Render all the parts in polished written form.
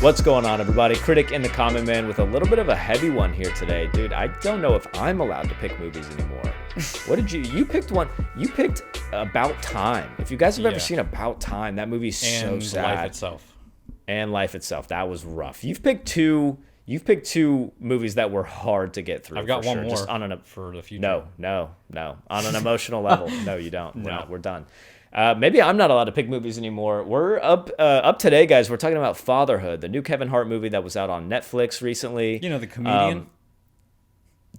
What's going on, everybody? Critic and the Common Man with a little bit of a heavy one here today. Dude, I don't know if I'm allowed to pick movies anymore. What did you picked one. You picked About Time. If you guys have ever seen About Time, that movie's so sad. And Life Itself. And Life Itself. That was rough. You've picked two movies that were hard to get through. I've got one more just for the future. No. On an emotional level. No, you don't. We're done. Maybe I'm not allowed to pick movies anymore. We're up today, guys. We're talking about Fatherhood, the new Kevin Hart movie that was out on Netflix recently. You know, the comedian?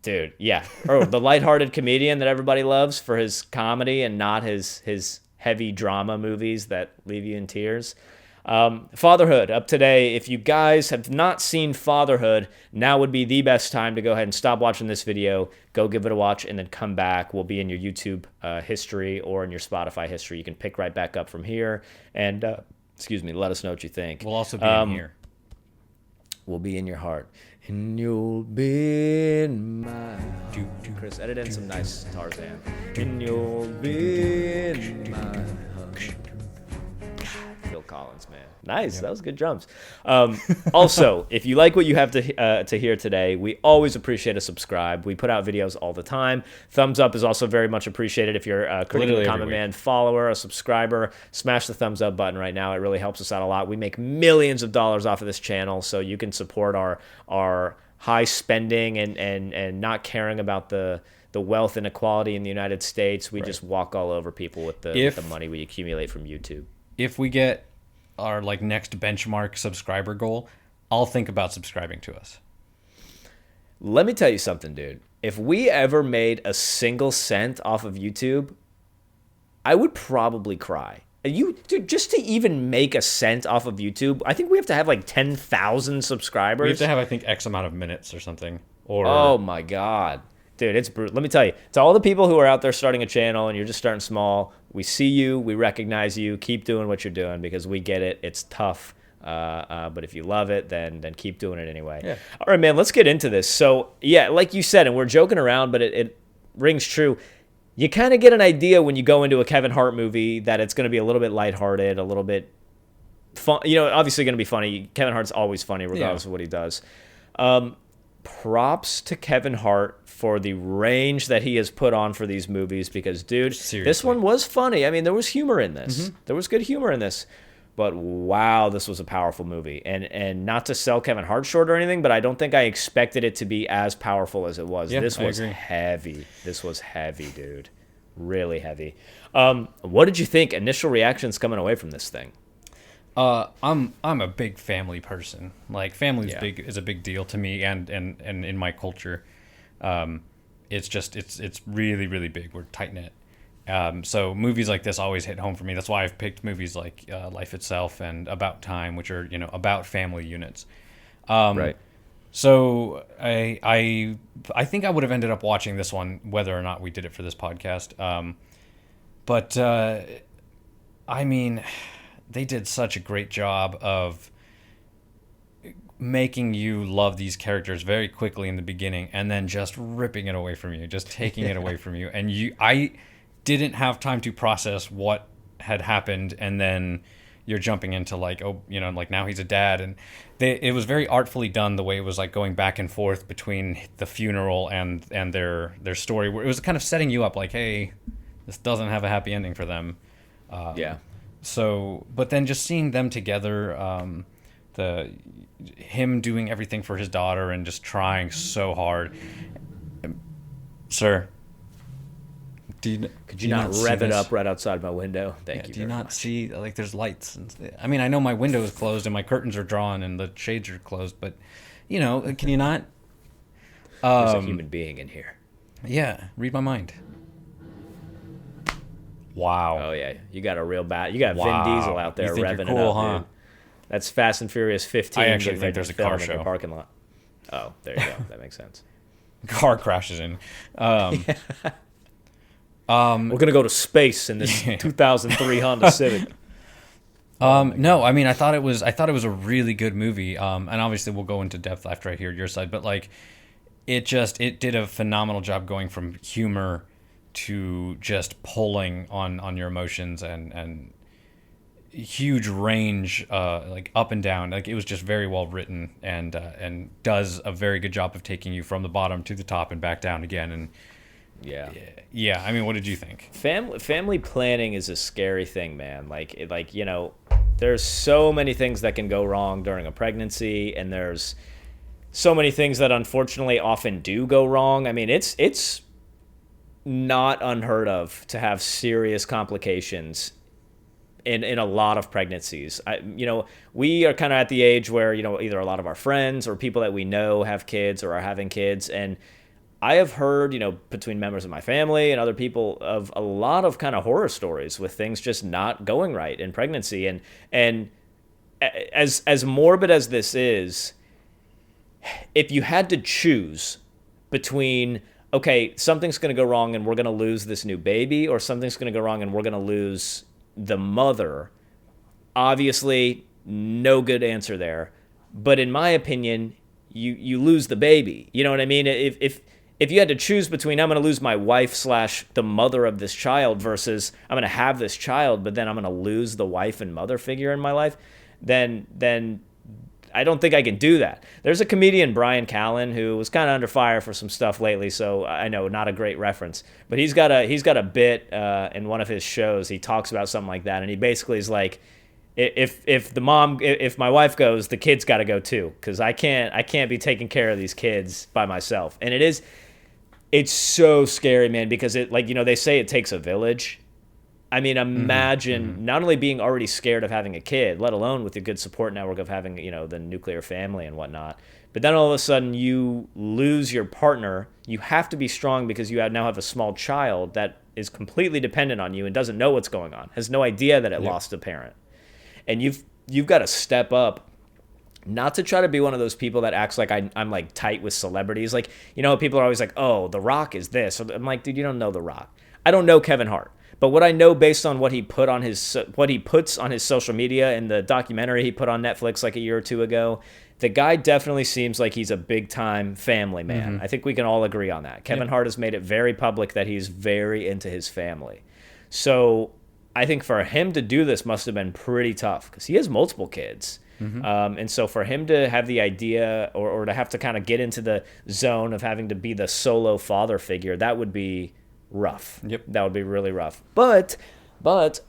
Dude, yeah. The lighthearted comedian that everybody loves for his comedy and not his heavy drama movies that leave you in tears. Fatherhood, up today. If you guys have not seen Fatherhood, now would be the best time to go ahead and stop watching this video, go give it a watch, and then come back. We'll be in your YouTube history or in your Spotify history. You can pick right back up from here, and let us know what you think. We'll also be in here. We'll be in your heart, and you'll be in my heart. Chris, edit in some nice Tarzan. And you'll be in my heart. Phil Collins, man. Nice. Yep. That was good drums. Also, if you like what you have to hear today, we always appreciate a subscribe. We put out videos all the time. Thumbs up is also very much appreciated. If you're a Critic and the Common Man follower, a subscriber, smash the thumbs up button right now. It really helps us out a lot. We make millions of dollars off of this channel, so you can support our high spending and not caring about the wealth inequality in the United States. We just walk all over people with the money we accumulate from YouTube. If we get our next benchmark subscriber goal, I'll think about subscribing to us. Let me tell you something, dude. If we ever made a single cent off of YouTube, I would probably cry. Dude, just to even make a cent off of YouTube, I think we have to have 10,000 subscribers. We have to have, I think, X amount of minutes or something. Oh my God. Dude, it's brutal. Let me tell you, to all the people who are out there starting a channel and you're just starting small, we see you, we recognize you, keep doing what you're doing because we get it. It's tough, but if you love it, then keep doing it anyway. Yeah. All right, man, let's get into this. So, yeah, like you said, and we're joking around, but it rings true. You kind of get an idea when you go into a Kevin Hart movie that it's going to be a little bit lighthearted, a little bit fun. Obviously going to be funny. Kevin Hart's always funny regardless of what he does. Props to Kevin Hart for the range that he has put on for these movies because, dude, seriously, this one was funny. I mean, there was humor in this. Mm-hmm. There was good humor in this. But, wow, this was a powerful movie. And not to sell Kevin Hart short or anything, but I don't think I expected it to be as powerful as it was. Yeah, this was heavy. This was heavy, dude. Really heavy. What did you think? Initial reactions coming away from this thing? I'm a big family person. Family is a big deal to me and in my culture. It's really, really big. We're tight knit. So movies like this always hit home for me. That's why I've picked movies like Life Itself and About Time, which are about family units. Right. So I think I would have ended up watching this one whether or not we did it for this podcast. But I mean, they did such a great job of making you love these characters very quickly in the beginning and then just ripping it away from you, just taking it away from you. And I didn't have time to process what had happened, and then you're jumping into now he's a dad, and it was very artfully done the way it was going back and forth between the funeral and their story, where it was kind of setting you up hey, this doesn't have a happy ending for them. So, but then just seeing them together, him doing everything for his daughter and just trying so hard. Sir, could you not rev it up right outside my window? Thank you. Do you not see there's lights? I mean, I know my window is closed and my curtains are drawn and the shades are closed, but can you not? There's a human being in here. Yeah, read my mind. Wow. Oh yeah, you got a real bad. You got Vin Diesel out there revving cool, it up, huh? dude. That's Fast and Furious 15. I actually think there's a car show in the parking lot. Oh, there you go. That makes sense. Car crashes in. We're gonna go to space in this 2003 Honda Civic. No, I mean, I thought it was a really good movie. And obviously we'll go into depth after I hear your side, but it did a phenomenal job going from humor to just pulling on your emotions, and huge range, like up and down. Like it was just very well written, and does a very good job of taking you from the bottom to the top and back down again. And yeah. I mean, what did you think? Family planning is a scary thing, man. There's so many things that can go wrong during a pregnancy, and there's so many things that unfortunately often do go wrong. I mean, it's not unheard of to have serious complications in a lot of pregnancies. We are kind of at the age where, either a lot of our friends or people that we know have kids or are having kids. And I have heard, between members of my family and other people, of a lot of kind of horror stories with things just not going right in pregnancy. And as morbid as this is, if you had to choose between, okay, something's going to go wrong and we're going to lose this new baby, or something's going to go wrong and we're going to lose the mother, obviously no good answer there. But in my opinion, you lose the baby. You know what I mean? If you had to choose between, I'm going to lose my wife / the mother of this child, versus I'm going to have this child, but then I'm going to lose the wife and mother figure in my life, then I don't think I can do that. There's a comedian, Brian Callen, who was kind of under fire for some stuff lately, so I know not a great reference, but he's got a bit in one of his shows. He talks about something like that, and he basically is like, if my wife goes, the kid's got to go too, because I can't be taking care of these kids by myself. And it's so scary, man, because they say it takes a village. I mean, imagine not only being already scared of having a kid, let alone with a good support network of having, the nuclear family and whatnot. But then all of a sudden you lose your partner. You have to be strong because you now have a small child that is completely dependent on you and doesn't know what's going on, has no idea that it lost a parent. And you've got to step up, not to try to be one of those people that acts like I'm like tight with celebrities. Like, people are always like, oh, The Rock is this. I'm like, dude, you don't know The Rock. I don't know Kevin Hart. But what I know based on what he puts on his social media and the documentary he put on Netflix like a year or two ago, the guy definitely seems like he's a big-time family man. I think we can all agree on that. Kevin Hart has made it very public that he's very into his family. So I think for him to do this must have been pretty tough because he has multiple kids. And so for him to have the idea or to have to kind of get into the zone of having to be the solo father figure, that would be rough. That would be really rough. But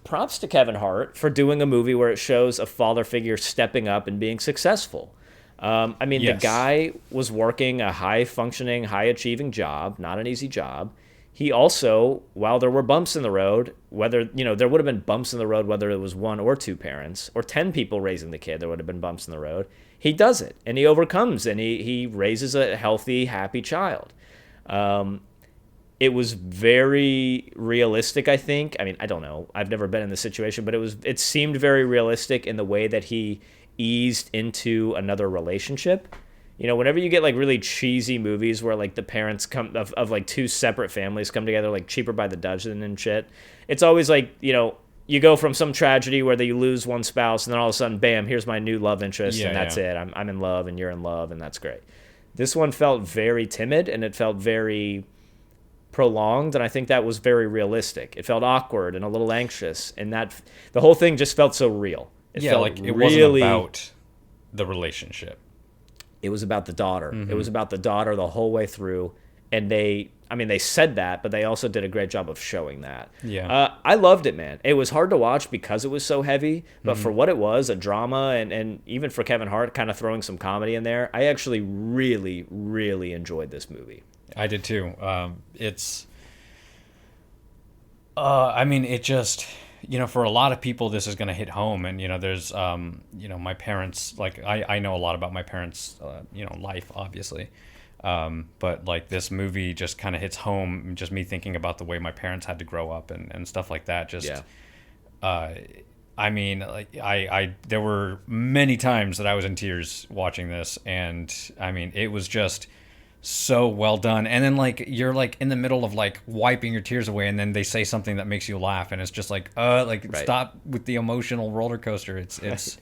props to Kevin Hart for doing a movie where it shows a father figure stepping up and being successful. The guy was working a high-functioning, high-achieving job, not an easy job. He also, while there were bumps in the road, whether, there would have been bumps in the road whether it was one or two parents, or 10 people raising the kid, there would have been bumps in the road. He does it, and he overcomes, and he raises a healthy, happy child. It was very realistic, I think. I mean, I don't know. I've never been in this situation, but it seemed very realistic in the way that he eased into another relationship. Whenever you get like really cheesy movies where like the parents come of like two separate families come together, like Cheaper by the Dozen and shit, it's always like, you go from some tragedy where you lose one spouse and then all of a sudden, bam, here's my new love interest, and that's it. I'm in love and you're in love, and that's great. This one felt very timid, and it felt very prolonged, and I think that was very realistic. It felt awkward and a little anxious, and that the whole thing just felt so real. It wasn't about the relationship. It was about the daughter. It was about the daughter the whole way through, and they said that, but they also did a great job of showing that. I loved it, man. It was hard to watch because it was so heavy, but for what it was, a drama, and even for Kevin Hart kind of throwing some comedy in there, I actually really, really enjoyed this movie. I did too. It just, for a lot of people, this is going to hit home. And, there's, my parents, like, I know a lot about my parents, life, obviously. But, like, this movie just kind of hits home, just me thinking about the way my parents had to grow up and stuff like that. There were many times that I was in tears watching this. And, it was just so well done. And then like you're like in the middle of like wiping your tears away, and then they say something that makes you laugh, and it's just like stop with the emotional roller coaster. It's his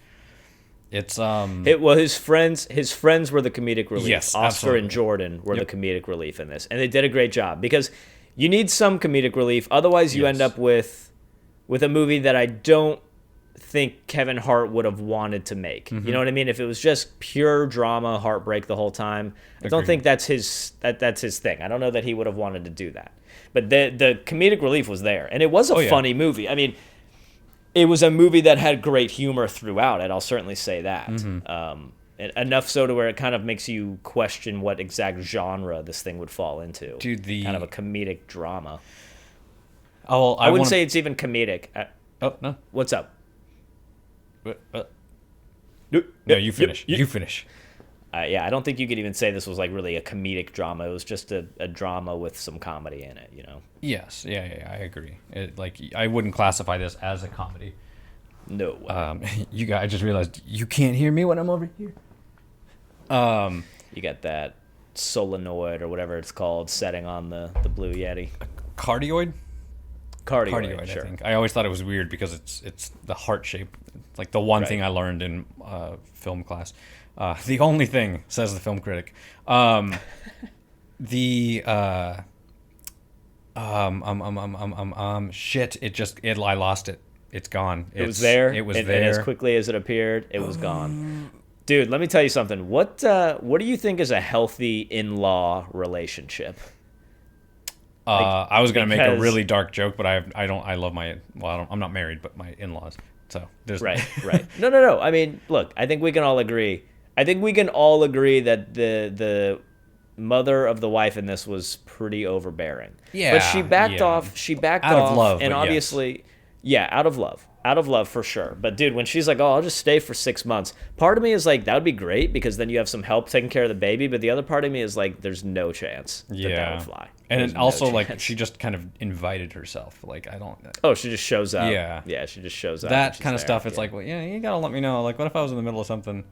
friends were the comedic relief. Yes, Oscar absolutely. and Jordan were the comedic relief in this, and they did a great job, because you need some comedic relief, otherwise you end up with a movie that I don't think Kevin Hart would have wanted to make. You know what I mean? If it was just pure drama, heartbreak the whole time, I don't think that's his thing. I don't know that he would have wanted to do that. But the comedic relief was there, and it was a funny movie. I mean, it was a movie that had great humor throughout it. I'll certainly say that. Enough so to where it kind of makes you question what exact genre this thing would fall into. Dude, kind of a comedic drama. Oh, I wouldn't say it's even comedic. Oh no, what's up? No, you finish. You finish. Yeah, I don't think you could even say this was like really a comedic drama. It was just a drama with some comedy in it, you know? Yes, yeah, I agree. I wouldn't classify this as a comedy. No. You guys, I just realized you can't hear me when I'm over here. You got that solenoid or whatever it's called setting on the Blue Yeti. Cardioid, sure. I think. I always thought it was weird because it's the heart shape. It's like the one thing I learned in film class. The only thing, says the film critic. I lost it. It's gone. It was there. It was there. And as quickly as it appeared, it was gone. Dude, let me tell you something. What do you think is a healthy in-law relationship? I was gonna make a really dark joke, but I love my, I'm not married, but my in-laws. So there's right. No. I mean, look, I think we can all agree. I think we can all agree that the mother of the wife in this was pretty overbearing. Yeah, but she backed off. She backed out off, of love, and obviously, out of love for sure. But dude, when she's like, "Oh, I'll just stay for 6 months," part of me is like, that would be great because then you have some help taking care of the baby. But the other part of me is like, there's no chance that would fly. And it also, like, she just kind of invited herself. Like, I don't. Oh, she just shows up. Yeah, she just shows up. That kind of stuff. It's like, well, you gotta let me know. Like, what if I was in the middle of something?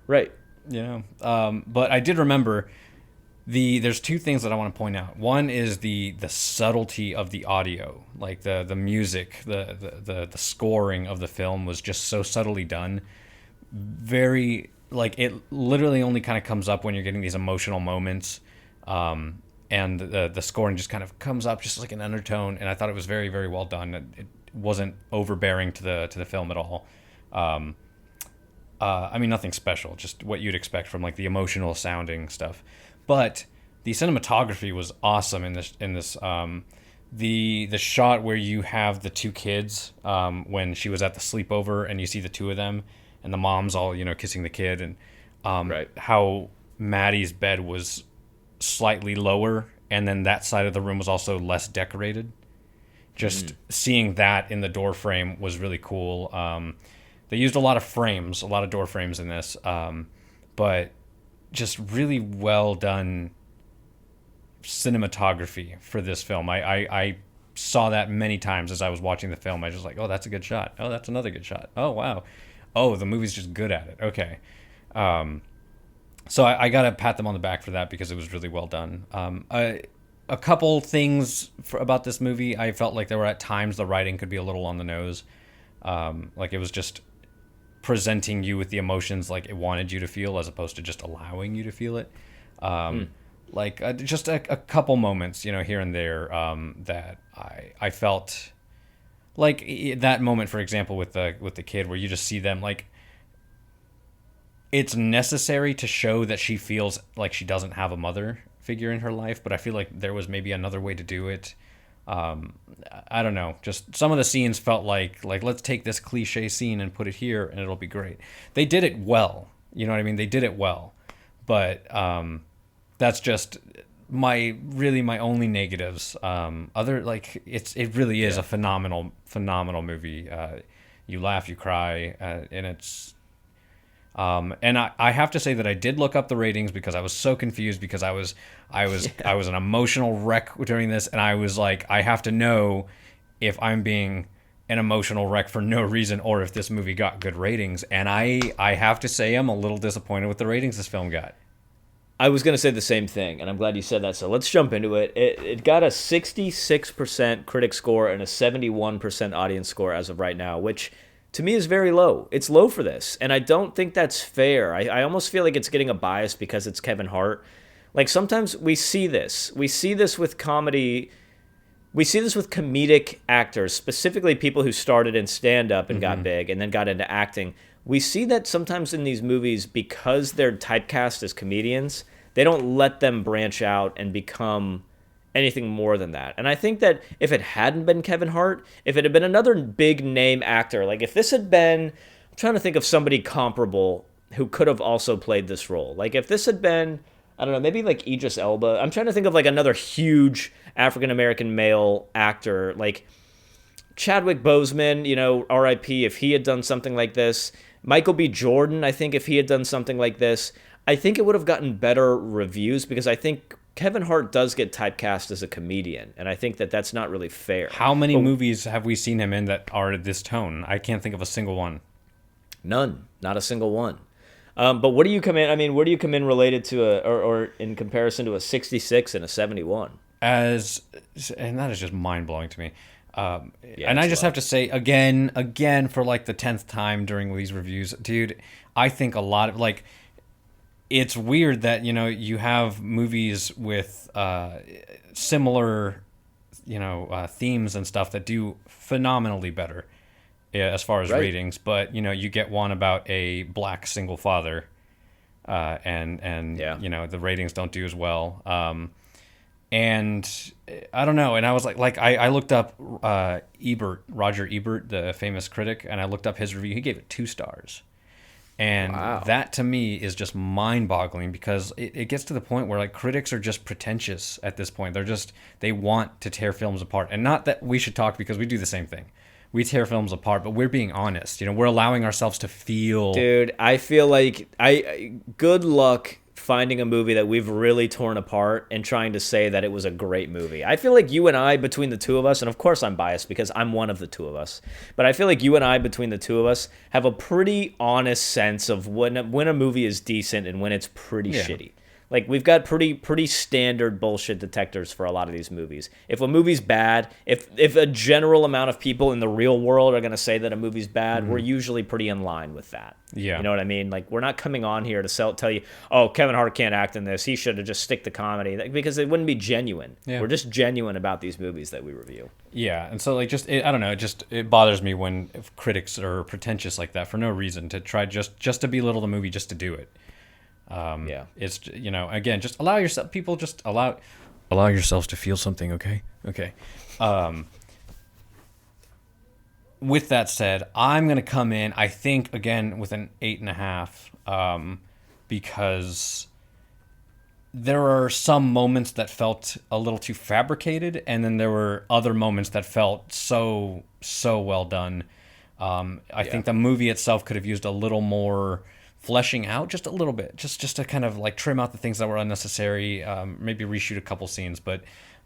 Right. You know. But I did remember there's two things that I want to point out. One is the subtlety of the audio, like the music, the scoring of the film was just so subtly done. Very, like, it literally only kind of comes up when you're getting these emotional moments, and the scoring just kind of comes up just like an undertone. And I thought it was very, very well done. It wasn't overbearing to the film at all. I mean, nothing special, just what you'd expect from like the emotional sounding stuff. But the cinematography was awesome in this. The shot where you have the two kids when she was at the sleepover and you see the two of them and the mom's all kissing the kid, and how Maddie's bed was slightly lower and then that side of the room was also less decorated. Just seeing that in the door frame was really cool. They used a lot of door frames in this, but just really well done cinematography for this film. I saw that many times as I was watching the film. I was just like, oh, that's a good shot. Oh, that's another good shot. Oh, wow. Oh, the movie's just good at it. Okay. So I got to pat them on the back for that because it was really well done. A couple things about this movie, I felt like there were at times the writing could be a little on the nose. Like it was just presenting you with the emotions like it wanted you to feel as opposed to just allowing you to feel it. Like just a couple moments, here and there, that I felt like that moment, for example, with the kid where you just see them, like, it's necessary to show that she feels like she doesn't have a mother figure in her life, but I feel like there was maybe another way to do it. I don't know. Just some of the scenes felt like let's take this cliche scene and put it here and it'll be great. They did it well. You know what I mean? They did it well. But that's just my only negatives. It really is a phenomenal movie. You laugh, you cry, and it's. And I have to say that I did look up the ratings because I was so confused because I was an emotional wreck during this, and I was like, I have to know if I'm being an emotional wreck for no reason or if this movie got good ratings. And I have to say I'm a little disappointed with the ratings this film got. I was going to say the same thing, and I'm glad you said that. So let's jump into it. It got a 66% critic score and a 71% audience score as of right now, which to me is very low. It's low for this, and I don't think that's fair. I almost feel like it's getting a bias because it's Kevin Hart. Like, sometimes we see this with comedy we see this with comedic actors, specifically people who started in stand-up and got big and then got into acting. We see that sometimes in these movies, because they're typecast as comedians, they don't let them branch out and become anything more than that. And I think that if it hadn't been Kevin Hart, if it had been another big name actor, like if this had been, I'm trying to think of somebody comparable who could have also played this role. Like if this had been, I don't know, maybe like Idris Elba. I'm trying to think of like another huge African-American male actor, like Chadwick Boseman, you know, R.I.P. if he had done something like this. Michael B. Jordan, I think if he had done something like this, I think it would have gotten better reviews because I think Kevin Hart does get typecast as a comedian, and I think that that's not really fair. How many movies have we seen him in that are this tone? I can't think of a single one. None. Not a single one. But what do you come in? I mean, where do you come in related to or in comparison to a 66 and a 71? And that is just mind blowing to me. Yeah, and I just have to say again for like the 10th time during these reviews, dude, I think a lot of like, it's weird that, you know, you have movies with similar, you know, themes and stuff that do phenomenally better as far as ratings, but you know, you get one about a black single father, and you know, the ratings don't do as well. And I don't know. And I was like I looked up Roger Ebert, the famous critic, and I looked up his review. He gave it 2 stars. And that to me is just mind-boggling because it gets to the point where like critics are just pretentious at this point. They want to tear films apart. And not that we should talk, because we do the same thing. We tear films apart, but we're being honest. You know, we're allowing ourselves to feel. Dude, I feel like good luck finding a movie that we've really torn apart and trying to say that it was a great movie. I feel like you and I, between the two of us, and of course I'm biased because I'm one of the two of us, but I feel like you and I, between the two of us, have a pretty honest sense of when a movie is decent and when it's pretty shitty. Like, we've got pretty standard bullshit detectors for a lot of these movies. If a movie's bad, if a general amount of people in the real world are going to say that a movie's bad, we're usually pretty in line with that. Yeah. You know what I mean? Like, we're not coming on here to tell you, oh, Kevin Hart can't act in this, he should have just stick to comedy, because it wouldn't be genuine. Yeah. We're just genuine about these movies that we review. Yeah, and so, like, I don't know, it bothers me when critics are pretentious like that for no reason, to try just to belittle the movie just to do it. It's, you know, again, just allow yourself, people just allow yourselves to feel something. Okay. With that said, I'm going to come in, I think, again, with an 8.5, because there are some moments that felt a little too fabricated, and then there were other moments that felt so well done. I think the movie itself could have used a little more fleshing out, just a little bit, just to kind of like trim out the things that were unnecessary, maybe reshoot a couple scenes. But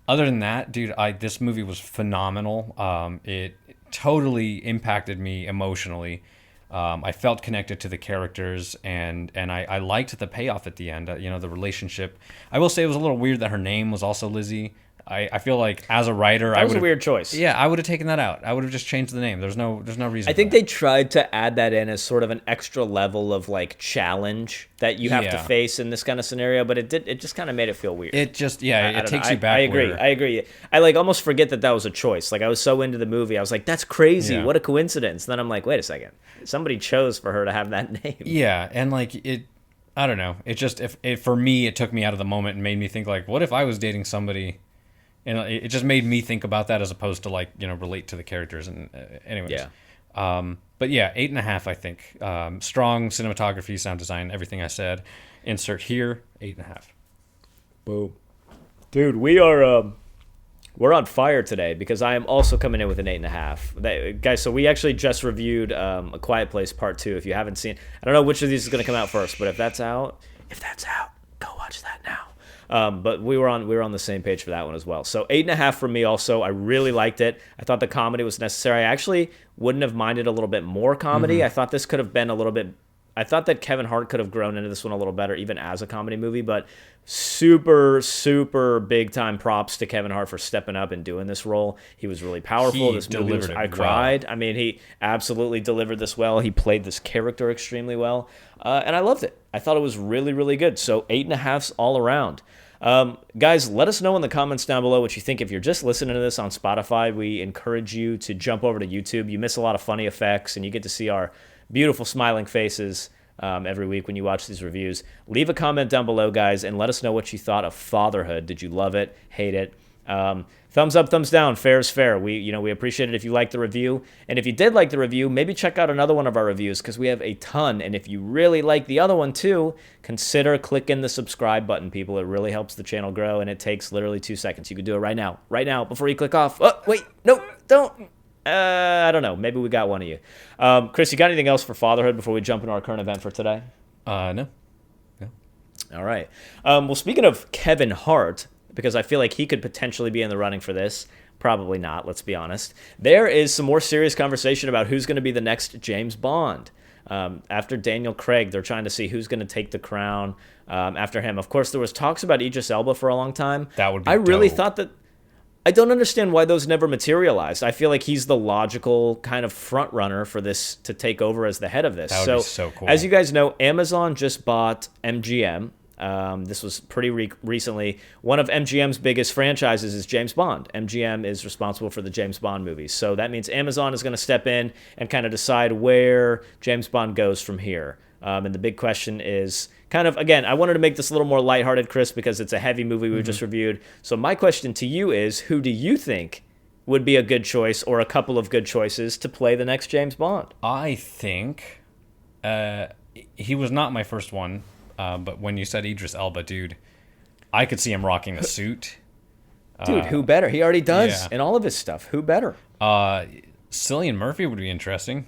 other than that, dude, this movie was phenomenal. It totally impacted me emotionally. I felt connected to the characters, and I liked the payoff at the end. You know, the relationship. I will say it was a little weird that her name was also Lizzie. I feel like as a writer, that was a weird choice. Yeah, I would have taken that out. I would have just changed the name. There's no reason. I think they tried to add that in as sort of an extra level of like challenge that you have to face in this kind of scenario, but it just kind of made it feel weird. It just it takes you back. I agree. I like almost forget that was a choice. Like, I was so into the movie, I was like, that's crazy. Yeah. What a coincidence. Then I'm like, wait a second, somebody chose for her to have that name. Yeah, and like it. I don't know. It just for me, it took me out of the moment and made me think like, what if I was dating somebody? And it just made me think about that as opposed to, like, you know, relate to the characters. And anyways. Yeah. But yeah, 8.5, I think. Strong cinematography, sound design, everything I said. Insert here, 8.5. Boom. Dude, we're on fire today because I am also coming in with an 8.5. Guys, so we actually just reviewed A Quiet Place Part 2. If you haven't seen, I don't know which of these is going to come out first, but if that's out, go watch that now. But we were on the same page for that one as well. So 8.5 for me also. I really liked it. I thought the comedy was necessary. I actually wouldn't have minded a little bit more comedy. I thought this could have been a little bit. I thought that Kevin Hart could have grown into this one a little better, even as a comedy movie. But super big time props to Kevin Hart for stepping up and doing this role. He was really powerful. This movie was, I cried. Well. I mean, he absolutely delivered this well. He played this character extremely well, and I loved it. I thought it was really good. So 8.5s all around. Guys, let us know in the comments down below what you think. If you're just listening to this on Spotify, we encourage you to jump over to YouTube. You miss a lot of funny effects, and you get to see our beautiful smiling faces every week when you watch these reviews. Leave a comment down below, guys, and let us know what you thought of Fatherhood. Did you love it? Hate it? Thumbs up, thumbs down. Fair is fair. We appreciate it if you like the review. And if you did like the review, maybe check out another one of our reviews because we have a ton. And if you really like the other one too, consider clicking the subscribe button, people. It really helps the channel grow, and it takes literally 2 seconds. You could do it right now, before you click off. Oh, wait, no, don't. I don't know. Maybe we got one of you. Chris, you got anything else for Fatherhood before we jump into our current event for today? No. All right. Well, speaking of Kevin Hart, because I feel like he could potentially be in the running for this. Probably not, let's be honest. There is some more serious conversation about who's going to be the next James Bond. After Daniel Craig, they're trying to see who's going to take the crown after him. Of course, there was talks about Idris Elba for a long time. That would be I really dope. thought that... I don't understand why those never materialized. I feel like he's the logical kind of front runner for this to take over as the head of this. That would be so cool. As you guys know, Amazon just bought MGM. This was pretty recently. One of MGM's biggest franchises is James Bond. MGM is responsible for the James Bond movies. So that means Amazon is going to step in and kind of decide where James Bond goes from here. And the big question is kind of, again, I wanted to make this a little more lighthearted, Chris, because it's a heavy movie we just reviewed. So my question to you is, who do you think would be a good choice or a couple of good choices to play the next James Bond? I think he was not my first one. But when you said Idris Elba, dude, I could see him rocking a suit. Dude, who better? He already does yeah. in all of his stuff. Who better? Cillian Murphy would be interesting.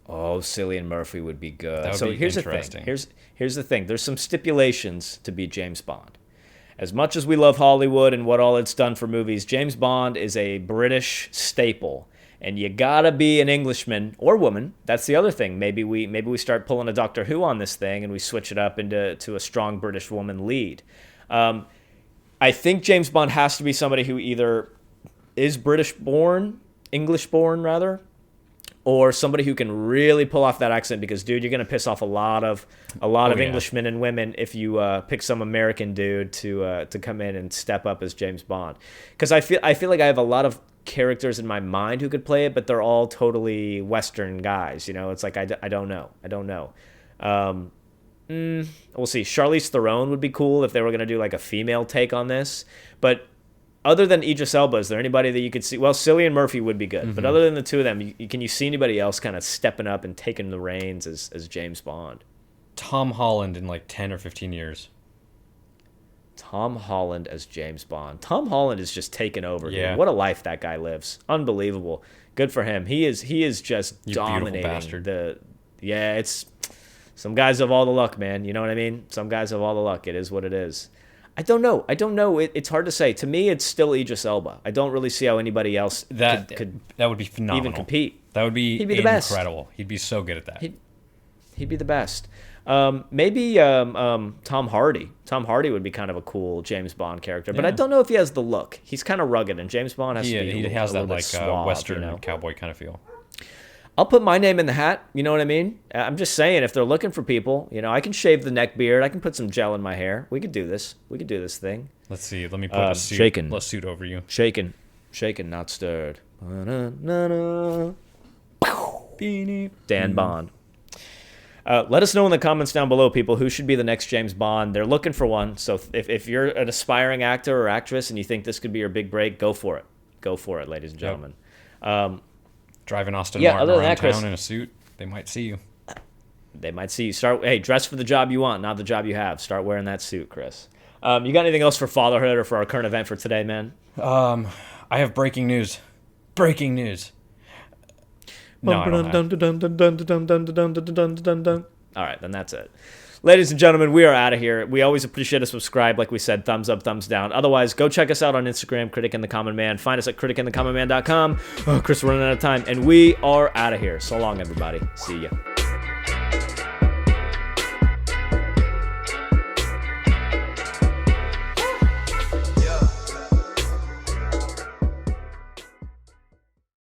Oh, Cillian Murphy would be good. That would So be here's the interesting. thing. Here's the thing. There's some stipulations to be James Bond. As much as we love Hollywood and what all it's done for movies, James Bond is a British staple. And you gotta be an Englishman or woman. That's the other thing. Maybe we start pulling a Doctor Who on this thing and we switch it up into a strong British woman lead. I think James Bond has to be somebody who either is British born, English born rather, or somebody who can really pull off that accent. Because dude, you're gonna piss off a lot of Englishmen and women if you pick some American dude to come in and step up as James Bond. Because I feel like I have a lot of characters in my mind who could play it, but they're all totally Western guys. It's like I don't know. We'll see. Charlize Theron would be cool if they were going to do like a female take on this. But other than Idris Elba, is there anybody that you could see? Well, Cillian Murphy would be good. But other than the two of them, can you see anybody else kind of stepping up and taking the reins as James Bond? Tom Holland in like 10 or 15 years. Tom Holland as James Bond. Tom Holland is just taking over. Yeah. Dude. What a life that guy lives. Unbelievable. Good for him. He is just You dominating beautiful bastard. it's some guys have all the luck, man. You know what I mean? Some guys have all the luck. It is what it is. I don't know. It's hard to say. To me, it's still Idris Elba. I don't really see how anybody else could that would be phenomenal. even compete. That would be He'd be the best. incredible. He'd be so good at that. He'd be the best. Maybe Tom Hardy. Tom Hardy would be kind of a cool James Bond character, but I don't know if he has the look. He's kind of rugged, and James Bond has to be he has a that little like bit suave, Western cowboy kind of feel. I'll put my name in the hat. You know what I mean? I'm just saying, if they're looking for people, I can shave the neck beard. I can put some gel in my hair. We could do this. We could do this thing. Let's see. Let me put a suit, shaken. suit over you. Shaken, not stirred. Dan Bond. Let us know in the comments down below, people, who should be the next James Bond. They're looking for one. So if you're an aspiring actor or actress and you think this could be your big break, go for it. Go for it, ladies and gentlemen. Driving Austin Yeah, Martin other than around that, Chris- town in a suit, they might see you. They might see you. Dress for the job you want, not the job you have. Start wearing that suit, Chris. You got anything else for Fatherhood or for our current event for today, man? I have breaking news. Breaking news. No, I don't have. All right, then that's it. Ladies and gentlemen, we are out of here. We always appreciate a subscribe, like we said, thumbs up, thumbs down. Otherwise, go check us out on Instagram, Critic and the Common Man. Find us at criticandthecommonman.com. Oh, Chris, we're running out of time, and we are out of here. So long, everybody. See ya.